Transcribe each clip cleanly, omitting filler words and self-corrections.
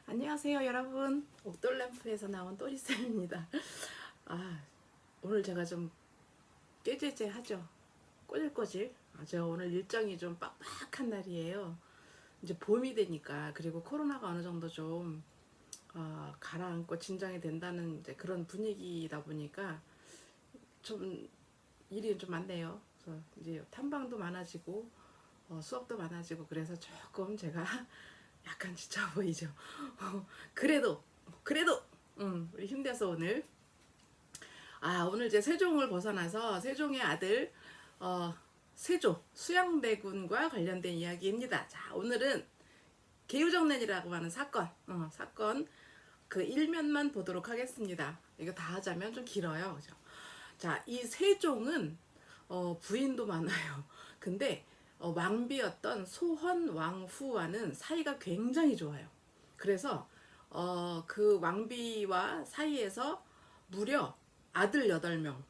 안녕하세요 여러분, 옥돌램프에서 나온 또리쌤입니다. 오늘 제가 좀 꾀죄죄하죠. 꼬질꼬질. 저 오늘 일정이 좀 빡빡한 날이에요. 이제 봄이 되니까, 그리고 코로나가 어느 정도 좀 가라앉고 진정이 된다는 이제 그런 분위기다 보니까 좀 일이 좀 많네요. 그래서 이제 탐방도 많아지고 수업도 많아지고, 그래서 조금 제가 약간 지쳐 보이죠. 그래도 우리 힘내서 오늘 이제 세종을 벗어나서 세종의 아들 세조 수양대군과 관련된 이야기입니다. 자, 오늘은 개유정난이라고 하는 사건 그 일면만 보도록 하겠습니다. 이거 다 하자면 좀 길어요, 그죠? 자, 이 세종은 부인도 많아요. 근데 왕비였던 소헌왕후와는 사이가 굉장히 좋아요. 그래서 그 왕비와 사이에서 무려 아들 8명,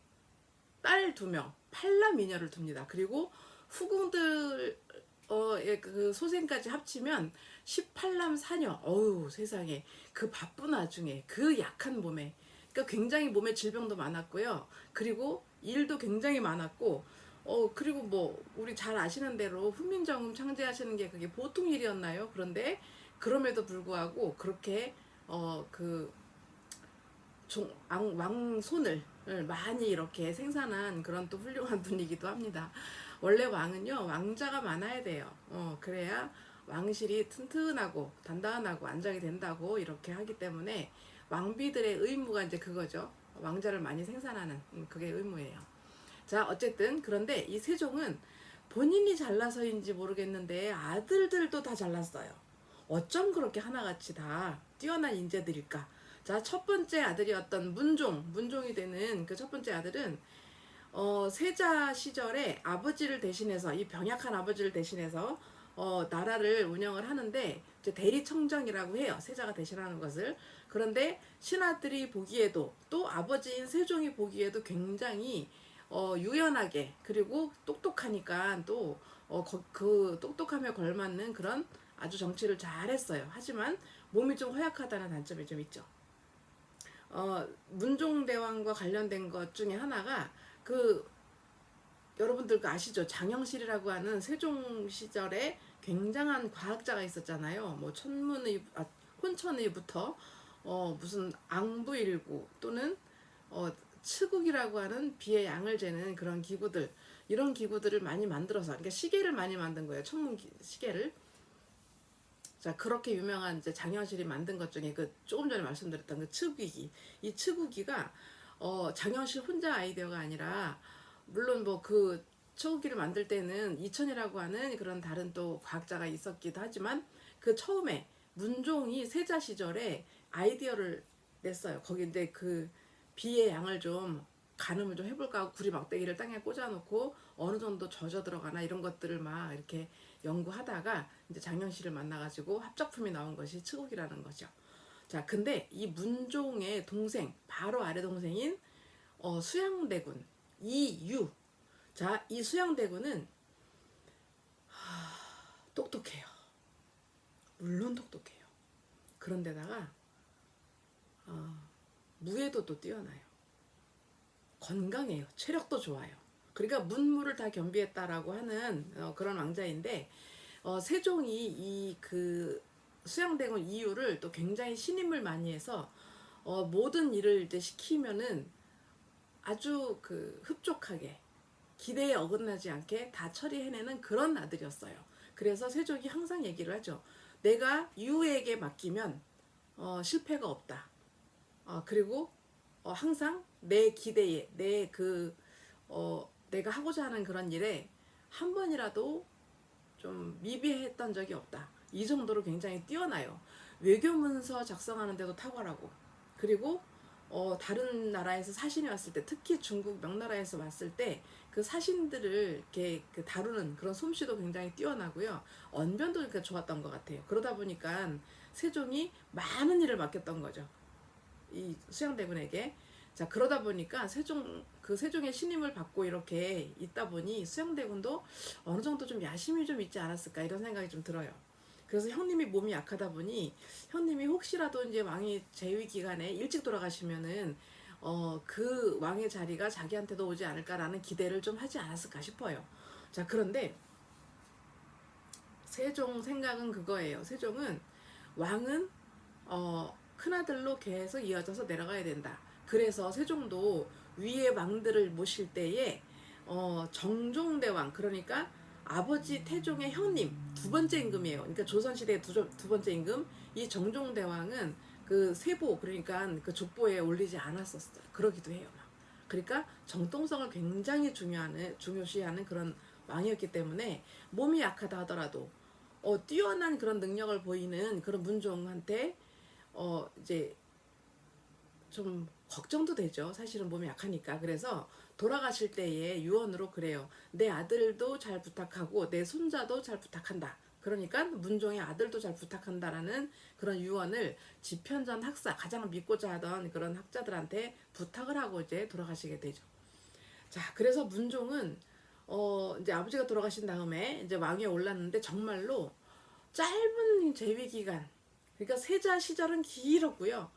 딸 2명, 팔남이녀를 둡니다. 그리고 후궁들 그 소생까지 합치면 18남 4녀. 어우, 세상에. 그 바쁜 와중에 그 약한 몸에, 그러니까 굉장히 몸에 질병도 많았고요. 그리고 일도 굉장히 많았고, 그리고 뭐 우리 잘 아시는 대로 훈민정음 창제하시는 게 그게 보통 일이었나요? 그런데 그럼에도 불구하고 그렇게 그 왕손을 많이 이렇게 생산한 그런 또 훌륭한 분이기도 합니다. 원래 왕은요, 왕자가 많아야 돼요. 그래야 왕실이 튼튼하고 단단하고 안정이 된다고 이렇게 하기 때문에 왕비들의 의무가 이제 그거죠. 왕자를 많이 생산하는 그게 의무예요. 자, 어쨌든 그런데 이 세종은 본인이 잘나서인지 모르겠는데 아들들도 다 잘났어요. 어쩜 그렇게 하나같이 다 뛰어난 인재들일까? 자, 첫 번째 아들이었던 문종이 되는 그 첫 번째 아들은 세자 시절에 아버지를 대신해서, 이 병약한 아버지를 대신해서 나라를 운영을 하는데, 이제 대리청정이라고 해요. 세자가 대신하는 것을. 그런데 신하들이 보기에도, 또 아버지인 세종이 보기에도 굉장히 유연하게, 그리고 똑똑하니까 또 그 똑똑함에 걸맞는 그런 아주 정치를 잘했어요. 하지만 몸이 좀 허약하다는 단점이 좀 있죠. 문종대왕과 관련된 것 중에 하나가 그 여러분들 아시죠? 장영실이라고 하는 세종 시절에 굉장한 과학자가 있었잖아요. 뭐 혼천의부터 무슨 앙부일구 또는 측국이라고 하는 비의 양을 재는 그런 기구들, 이런 기구들을 많이 만들어서, 그러니까 시계를 많이 만든 거예요. 천문 시계를. 자, 그렇게 유명한 이제 장현실이 만든 것 중에 그 조금 전에 말씀드렸던 그 측위기, 이 측위기가 장현실 혼자 아이디어가 아니라, 물론 뭐 그 측위기를 만들 때는 이천이라고 하는 그런 다른 또 과학자가 있었기도 하지만, 그 처음에 문종이 세자 시절에 아이디어를 냈어요. 거기인데 그 비의 양을 좀 가늠을 좀 해볼까 하고 구리 막대기를 땅에 꽂아놓고 어느 정도 젖어 들어가나 이런 것들을 막 이렇게 연구하다가 이제 장영실을 만나가지고 합작품이 나온 것이 측옥이라는 거죠. 자, 근데 이 문종의 동생, 바로 아래 동생인 수양대군 이유. 자, 이 수양대군은 똑똑해요. 물론 똑똑해요. 그런데다가 무예도도 뛰어나요. 건강해요. 체력도 좋아요. 그러니까 문무를 다 겸비했다라고 하는 그런 왕자인데, 세종이 이 그 수양대군 이유를 또 굉장히 신임을 많이 해서 모든 일을 이제 시키면은 아주 그 흡족하게, 기대에 어긋나지 않게 다 처리해내는 그런 아들이었어요. 그래서 세종이 항상 얘기를 하죠. 내가 유에게 맡기면 실패가 없다. 그리고 항상 내 기대에, 내가 하고자 하는 그런 일에 한 번이라도 좀 미비했던 적이 없다. 이 정도로 굉장히 뛰어나요. 외교문서 작성하는 데도 탁월하고, 그리고 다른 나라에서 사신이 왔을 때, 특히 중국 명나라에서 왔을 때 그 사신들을 이렇게 그 다루는 그런 솜씨도 굉장히 뛰어나고요. 언변도 그러니까 좋았던 것 같아요. 그러다 보니까 세종이 많은 일을 맡겼던 거죠. 이 수양대군에게. 자, 그러다 보니까 세종의 신임을 받고 이렇게 있다 보니 수양대군도 어느 정도 좀 야심이 좀 있지 않았을까, 이런 생각이 좀 들어요. 그래서 형님이 몸이 약하다 보니 형님이 혹시라도 이제 왕이 재위 기간에 일찍 돌아가시면은 그 왕의 자리가 자기한테도 오지 않을까라는 기대를 좀 하지 않았을까 싶어요. 자, 그런데 세종 생각은 그거예요. 세종은 왕은 큰아들로 계속 이어져서 내려가야 된다. 그래서 세종도 위의 왕들을 모실 때에 정종대왕, 그러니까 아버지 태종의 형님 두 번째 임금이에요. 그러니까 조선시대 두 번째 임금 이 정종대왕은 그 세보, 그러니까 그 족보에 올리지 않았었어요. 그러기도 해요. 그러니까 정통성을 굉장히 중요시하는 그런 왕이었기 때문에 몸이 약하다 하더라도 뛰어난 그런 능력을 보이는 그런 문종한테 이제 좀 걱정도 되죠. 사실은 몸이 약하니까. 그래서 돌아가실 때에 유언으로 그래요. 내 아들도 잘 부탁하고 내 손자도 잘 부탁한다. 그러니까 문종의 아들도 잘 부탁한다라는 그런 유언을 지편전 학사, 가장 믿고자 하던 그런 학자들한테 부탁을 하고 이제 돌아가시게 되죠. 자, 그래서 문종은 이제 아버지가 돌아가신 다음에 이제 왕위에 올랐는데 정말로 짧은 재위 기간, 그러니까 세자 시절은 길었고요.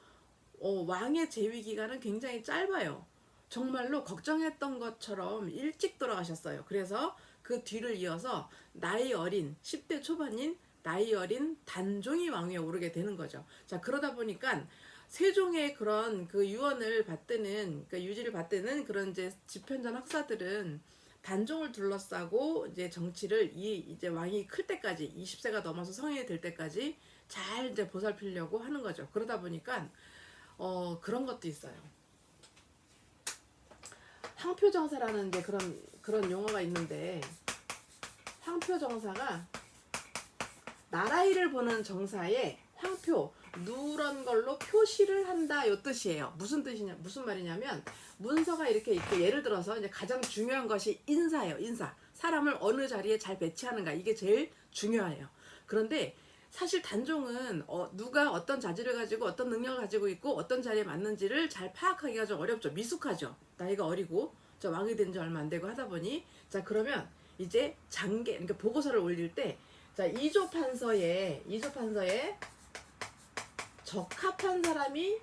왕의 재위 기간은 굉장히 짧아요. 정말로 걱정했던 것처럼 일찍 돌아가셨어요. 그래서 그 뒤를 이어서 나이 어린 10대 초반인 나이 어린 단종이 왕위에 오르게 되는 거죠. 자, 그러다 보니까 세종의 그런 그 유언을 받드는, 그 유지를 받드는 그런 이제 집현전 학사들은 단종을 둘러싸고 이제 정치를 이제 왕이 클 때까지 20세가 넘어서 성인이 될 때까지 잘 이제 보살피려고 하는 거죠. 그러다 보니까 그런 것도 있어요. 황표정사라는 이제 그런 용어가 있는데, 황표정사가 나라 일을 보는 정사에 황표, 누런 걸로 표시를 한다, 요 뜻이에요. 무슨 말이냐면, 문서가 이렇게 있고, 예를 들어서 이제 가장 중요한 것이 인사예요. 인사. 사람을 어느 자리에 잘 배치하는가, 이게 제일 중요해요. 그런데 사실 단종은 누가 어떤 자질을 가지고 어떤 능력을 가지고 있고 어떤 자리에 맞는지를 잘 파악하기가 좀 어렵죠. 미숙하죠. 나이가 어리고 저 왕이 된 지 얼마 안 되고 하다 보니, 자, 그러면 이제 장계, 그러니까 보고서를 올릴 때, 자, 이조 판서에 적합한 사람이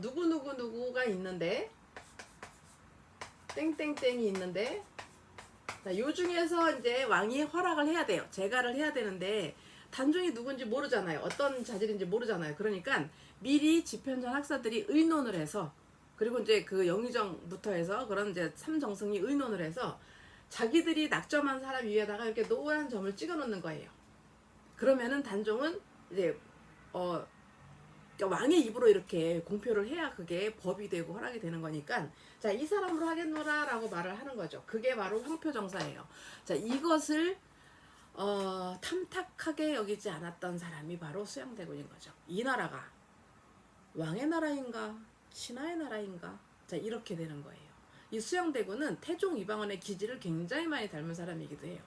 누구가 있는데, 땡땡땡이 있는데, 자, 요 중에서 이제 왕이 허락을 해야 돼요. 재가를 해야 되는데 단종이 누군지 모르잖아요. 어떤 자질인지 모르잖아요. 그러니까 미리 집현전 학사들이 의논을 해서, 그리고 이제 그 영의정부터 해서 그런 이제 삼정승이 의논을 해서 자기들이 낙점한 사람 위에다가 이렇게 노란 점을 찍어 놓는 거예요. 그러면은 단종은 이제 그러니까 왕의 입으로 이렇게 공표를 해야 그게 법이 되고 허락이 되는 거니까, 자, 이 사람으로 하겠노라 라고 말을 하는 거죠. 그게 바로 황표정사예요. 자, 이것을 탐탁하게 여기지 않았던 사람이 바로 수양대군인 거죠. 이 나라가 왕의 나라인가 신하의 나라인가, 자, 이렇게 되는 거예요. 이 수양대군은 태종 이방원의 기질을 굉장히 많이 닮은 사람이기도 해요.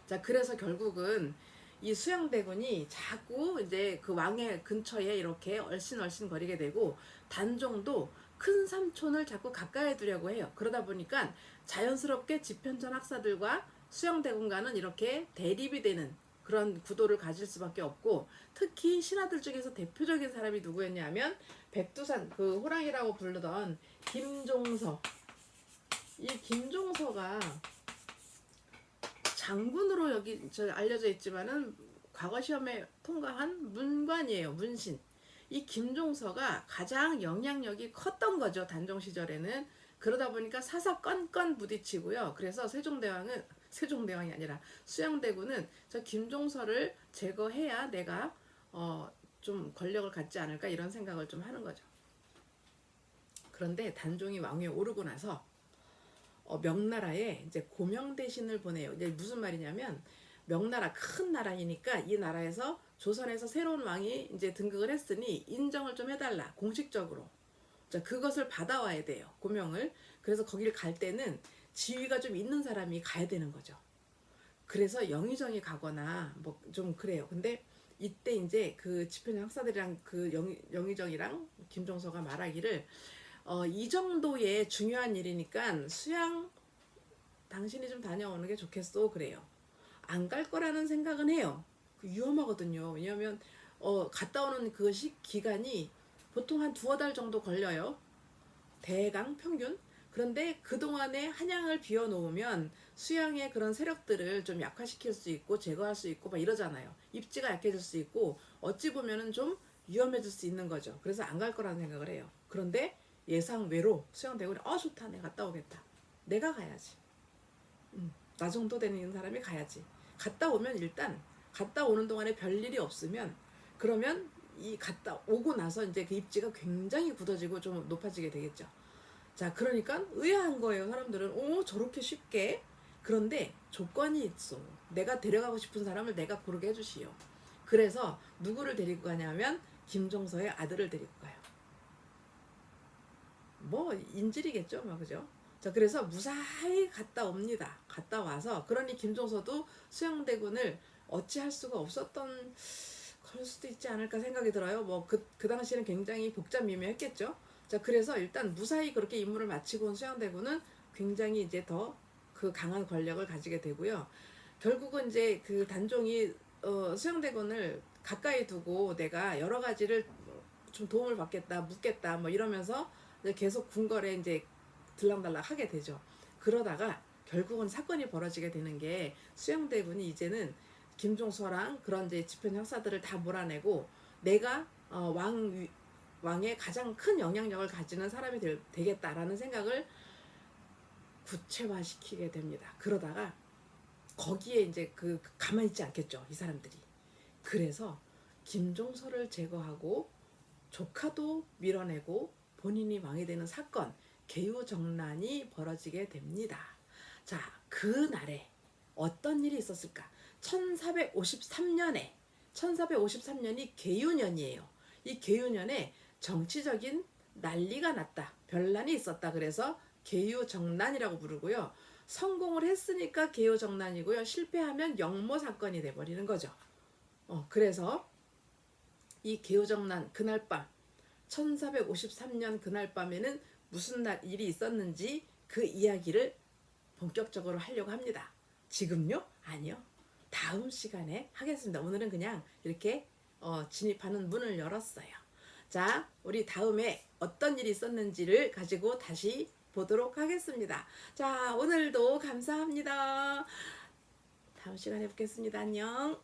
자, 그래서 결국은 이 수양대군이 자꾸 이제 그 왕의 근처에 이렇게 얼씬얼씬 거리게 되고, 단종도 큰 삼촌을 자꾸 가까이 두려고 해요. 그러다 보니까 자연스럽게 집현전 학사들과 수양대군과는 이렇게 대립이 되는 그런 구도를 가질 수밖에 없고, 특히 신하들 중에서 대표적인 사람이 누구였냐면 백두산 그 호랑이라고 부르던 김종서. 이 김종서가 장군으로 여기 알려져 있지만은 과거 시험에 통과한 문관이에요. 문신. 이 김종서가 가장 영향력이 컸던 거죠. 단종 시절에는. 그러다 보니까 사사건건 부딪히고요. 그래서 세종대왕이 아니라 수양대군은 저 김종서를 제거해야 내가 좀 권력을 갖지 않을까, 이런 생각을 좀 하는 거죠. 그런데 단종이 왕위에 오르고 나서 명나라에 이제 고명 대신을 보내요. 이제 무슨 말이냐면, 명나라 큰 나라이니까 이 나라에서 조선에서 새로운 왕이 이제 등극을 했으니 인정을 좀 해달라, 공식적으로. 자, 그것을 받아와야 돼요, 고명을. 그래서 거기를 갈 때는 지위가 좀 있는 사람이 가야 되는 거죠. 그래서 영의정이 가거나 뭐 좀 그래요. 근데 이때 이제 그 집현전 학사들이랑 그 영의정이랑 김종서가 말하기를, 이 정도의 중요한 일이니까 수양 당신이 좀 다녀오는 게 좋겠소, 그래요. 안 갈 거라는 생각은 해요. 위험하거든요. 왜냐하면 갔다 오는 그 기간이 보통 한 두어 달 정도 걸려요. 대강 평균. 그런데 그동안에 한양을 비워놓으면 수양의 그런 세력들을 좀 약화시킬 수 있고 제거할 수 있고 막 이러잖아요. 입지가 약해질 수 있고 어찌 보면은 좀 위험해질 수 있는 거죠. 그래서 안 갈 거라는 생각을 해요. 그런데 예상 외로 수양대군이 좋다, 내가 갔다 오겠다, 내가 가야지, 나 정도 되는 사람이 가야지. 갔다 오면 일단 갔다 오는 동안에 별일이 없으면, 그러면 이 갔다 오고 나서 이제 그 입지가 굉장히 굳어지고 좀 높아지게 되겠죠. 자, 그러니까 의아한 거예요. 사람들은 저렇게 쉽게. 그런데 조건이 있어. 내가 데려가고 싶은 사람을 내가 고르게 해주시오. 그래서 누구를 데리고 가냐면 김종서의 아들을 데리고 가요. 뭐 인질이겠죠, 뭐. 그죠? 자, 그래서 무사히 갔다 옵니다. 갔다 와서, 그러니 김종서도 수양대군을 어찌할 수가 없었던 그럴 수도 있지 않을까 생각이 들어요. 뭐 그 당시에는 굉장히 복잡미묘했겠죠. 자, 그래서 일단 무사히 그렇게 임무를 마치고 온 수양대군은 굉장히 이제 더 그 강한 권력을 가지게 되고요. 결국은 이제 그 단종이 수양대군을 가까이 두고 내가 여러 가지를 좀 도움을 받겠다, 묻겠다, 뭐 이러면서 이제 계속 궁궐에 이제 들락날락 하게 되죠. 그러다가 결국은 사건이 벌어지게 되는 게, 수양대군이 이제는 김종서랑 그런 이제 집현 형사들을 다 몰아내고 내가 왕의 가장 큰 영향력을 가지는 사람이 되겠다라는 생각을 구체화시키게 됩니다. 그러다가 거기에 이제 가만히 있지 않겠죠, 이 사람들이. 그래서 김종서를 제거하고 조카도 밀어내고 본인이 왕이 되는 사건, 계유정난이 벌어지게 됩니다. 자, 그날에 어떤 일이 있었을까? 1453년이 계유년이에요. 이 계유년에 정치적인 난리가 났다, 변란이 있었다. 그래서 계유정난이라고 부르고요. 성공을 했으니까 계유정난이고요. 실패하면 영모 사건이 돼버리는 거죠. 그래서 이 계유정난 그날 밤, 1453년 그날 밤에는 무슨 일이 있었는지 그 이야기를 본격적으로 하려고 합니다. 지금요? 아니요. 다음 시간에 하겠습니다. 오늘은 그냥 이렇게 진입하는 문을 열었어요. 자, 우리 다음에 어떤 일이 있었는지를 가지고 다시 보도록 하겠습니다. 자, 오늘도 감사합니다. 다음 시간에 뵙겠습니다. 안녕.